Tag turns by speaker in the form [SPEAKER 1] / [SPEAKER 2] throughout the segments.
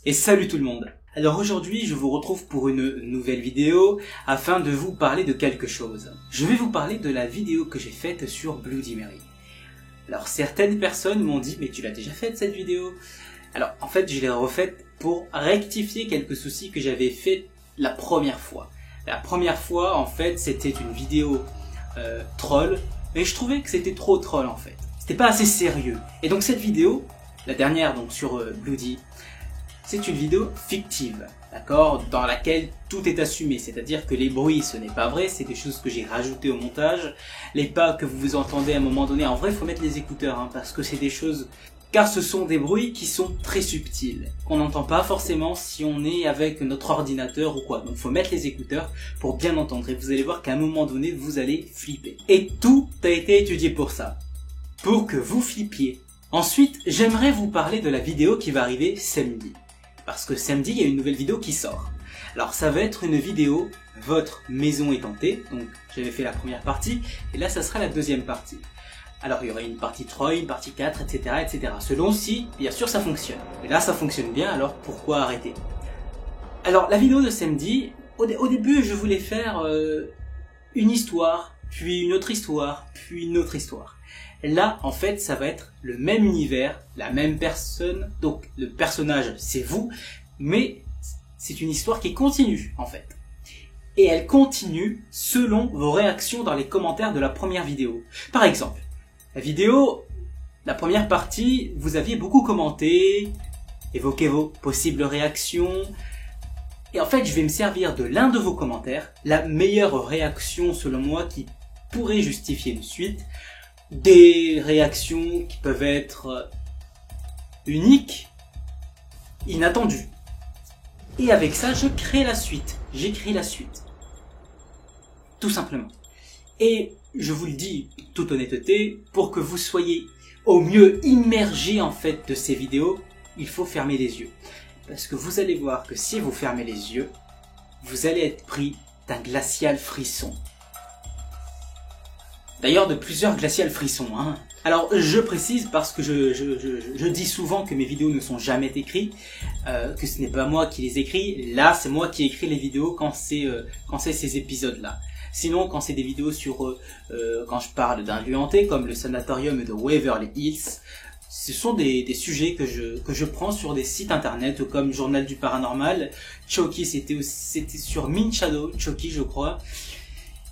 [SPEAKER 1] Et salut tout le monde. Alors aujourd'hui, je vous retrouve pour une nouvelle vidéo afin de vous parler de quelque chose. Je vais vous parler de la vidéo que j'ai faite sur Bloody Mary. Alors certaines personnes m'ont dit, mais tu l'as déjà faite cette vidéo? Alors en fait, je l'ai refaite pour rectifier quelques soucis que j'avais fait la première fois. La première fois, en fait, c'était une vidéo troll, mais je trouvais que c'était trop troll en fait. C'était pas assez sérieux. Et donc cette vidéo, la dernière donc sur Bloody, c'est une vidéo fictive, d'accord, dans laquelle tout est assumé, c'est-à-dire que les bruits, ce n'est pas vrai, c'est des choses que j'ai rajoutées au montage, les pas que vous entendez à un moment donné, en vrai, il faut mettre les écouteurs, hein, parce que c'est des choses, car ce sont des bruits qui sont très subtils, qu'on n'entend pas forcément si on est avec notre ordinateur ou quoi, donc il faut mettre les écouteurs pour bien entendre, et vous allez voir qu'à un moment donné, vous allez flipper. Et tout a été étudié pour ça, pour que vous flippiez. Ensuite, j'aimerais vous parler de la vidéo qui va arriver samedi. Parce que samedi, il y a une nouvelle vidéo qui sort. Alors ça va être une vidéo, votre maison est hantée, donc j'avais fait la première partie, et là ça sera la deuxième partie. Alors il y aura une partie 3, une partie 4, etc. etc. selon si, bien sûr, ça fonctionne. Et là ça fonctionne bien, alors pourquoi arrêter? Alors la vidéo de samedi, au début je voulais faire une histoire, puis une autre histoire, puis une autre histoire. Là, en fait, ça va être le même univers, la même personne, donc le personnage, c'est vous, mais c'est une histoire qui continue, en fait. Et elle continue selon vos réactions dans les commentaires de la première vidéo. Par exemple, la première partie, vous aviez beaucoup commenté, évoqué vos possibles réactions, et en fait, je vais me servir de l'un de vos commentaires, la meilleure réaction selon moi qui pourrait justifier une suite, des réactions qui peuvent être uniques, inattendues. Et avec ça, je crée la suite. J'écris la suite. Tout simplement. Et je vous le dis, toute honnêteté, pour que vous soyez au mieux immergé en fait de ces vidéos, il faut fermer les yeux. Parce que vous allez voir que si vous fermez les yeux, vous allez être pris d'un glacial frisson. D'ailleurs, de plusieurs glaciales frissons, hein. Alors, je précise parce que je dis souvent que mes vidéos ne sont jamais écrites, que ce n'est pas moi qui les écris. Là, c'est moi qui écris les vidéos quand c'est ces épisodes-là. Sinon, quand c'est des vidéos sur, quand je parle d'un lieu hanté, comme le sanatorium de Waverly Hills, ce sont des sujets que je prends sur des sites internet comme Journal du Paranormal. Chucky, c'était sur Minchadow, Chucky, je crois.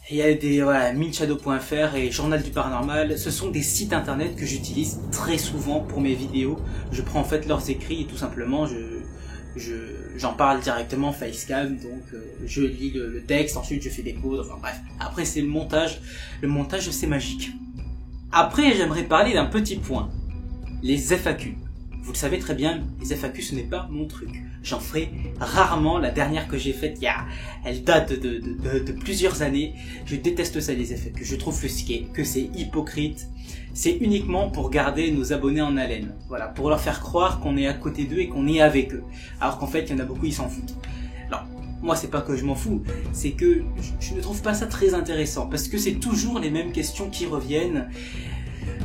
[SPEAKER 1] Il y a des Minchadow.fr et Journal du Paranormal, ce sont des sites internet que j'utilise très souvent pour mes vidéos. Je prends en fait leurs écrits et tout simplement j'en parle directement facecam, donc je lis le texte, ensuite je fais des pauses, enfin bref. Après c'est le montage c'est magique. Après j'aimerais parler d'un petit point, les FAQ. Vous le savez très bien, les FAQ ce n'est pas mon truc. J'en ferai rarement. La dernière que j'ai faite, elle date de plusieurs années. Je déteste ça, les FAQ. Je trouve que c'est hypocrite. C'est uniquement pour garder nos abonnés en haleine. Voilà, pour leur faire croire qu'on est à côté d'eux et qu'on est avec eux. Alors qu'en fait, il y en a beaucoup, ils s'en foutent. Alors, moi, c'est pas que je m'en fous. C'est que je ne trouve pas ça très intéressant. Parce que c'est toujours les mêmes questions qui reviennent.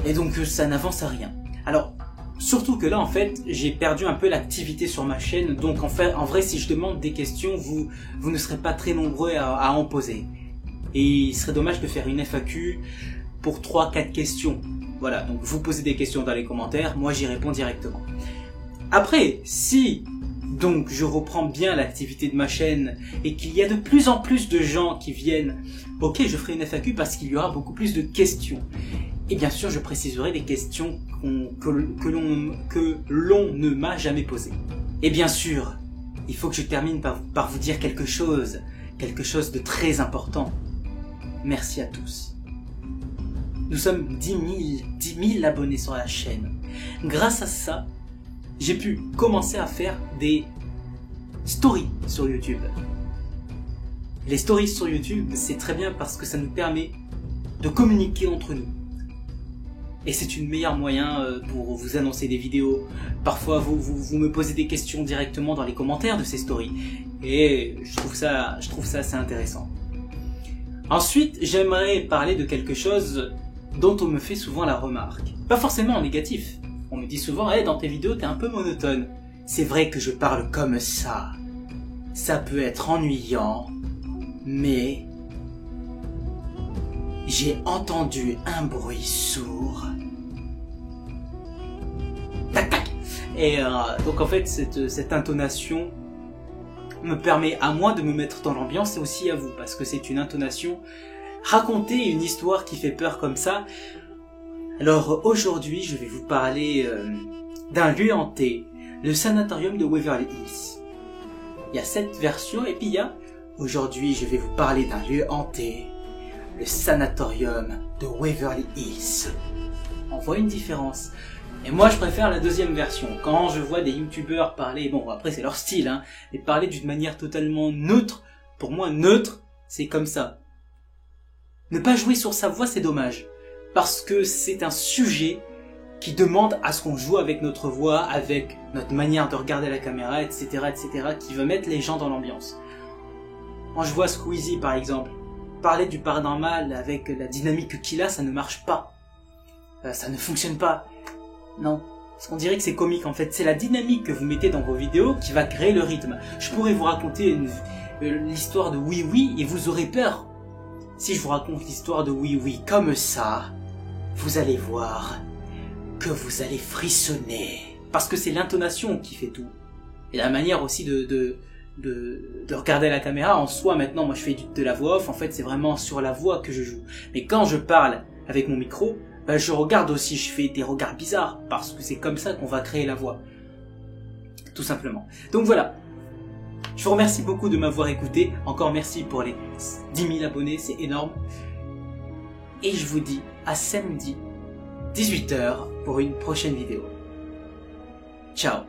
[SPEAKER 1] Et donc, ça n'avance à rien. Alors, surtout que là, en fait, j'ai perdu un peu l'activité sur ma chaîne. Donc, en vrai, si je demande des questions, vous ne serez pas très nombreux à en poser. Et il serait dommage de faire une FAQ pour 3-4 questions. Voilà, donc vous posez des questions dans les commentaires, moi j'y réponds directement. Après, si donc je reprends bien l'activité de ma chaîne et qu'il y a de plus en plus de gens qui viennent, ok, je ferai une FAQ parce qu'il y aura beaucoup plus de questions. Et bien sûr, je préciserai des questions que l'on ne m'a jamais posées. Et bien sûr, il faut que je termine par vous dire quelque chose de très important. Merci à tous. Nous sommes 10 000 abonnés sur la chaîne. Grâce à ça, j'ai pu commencer à faire des stories sur YouTube. Les stories sur YouTube, c'est très bien parce que ça nous permet de communiquer entre nous. Et c'est une meilleure moyen pour vous annoncer des vidéos. Parfois, vous me posez des questions directement dans les commentaires de ces stories. Et je trouve ça assez intéressant. Ensuite, j'aimerais parler de quelque chose dont on me fait souvent la remarque. Pas forcément en négatif. On me dit souvent, hey, dans tes vidéos, t'es un peu monotone. c'est vrai que je parle comme ça. Ça peut être ennuyant, mais j'ai entendu un bruit sourd. Tac tac. Et donc en fait cette intonation me permet à moi de me mettre dans l'ambiance et aussi à vous, parce que c'est une intonation. Raconter une histoire qui fait peur comme ça. Alors aujourd'hui je vais vous parler d'un lieu hanté, le sanatorium de Waverly Hills. Il y a cette version et puis il y a, aujourd'hui je vais vous parler d'un lieu hanté, le sanatorium de Waverly Hills. On voit une différence. Et moi je préfère la deuxième version. Quand je vois des youtubeurs parler, bon après c'est leur style, hein, mais parler d'une manière totalement neutre, pour moi neutre, c'est comme ça. Ne pas jouer sur sa voix c'est dommage, parce que c'est un sujet qui demande à ce qu'on joue avec notre voix, avec notre manière de regarder la caméra, etc., qui veut mettre les gens dans l'ambiance. Quand je vois Squeezie par exemple, parler du paranormal avec la dynamique qu'il a, ça ne marche pas. Ça ne fonctionne pas. Non, parce qu'on dirait que c'est comique en fait. C'est la dynamique que vous mettez dans vos vidéos qui va créer le rythme. Je pourrais vous raconter l'histoire de Oui Oui et vous aurez peur. Si je vous raconte l'histoire de Oui Oui comme ça, vous allez voir que vous allez frissonner. Parce que c'est l'intonation qui fait tout. Et la manière aussi de regarder la caméra. En soi maintenant, moi je fais de la voix off. En fait c'est vraiment sur la voix que je joue. Mais quand je parle avec mon micro, je regarde aussi, je fais des regards bizarres, parce que c'est comme ça qu'on va créer la voix. Tout simplement. Donc voilà. Je vous remercie beaucoup de m'avoir écouté. Encore merci pour les 10 000 abonnés, c'est énorme. Et je vous dis à samedi, 18 h, pour une prochaine vidéo. Ciao.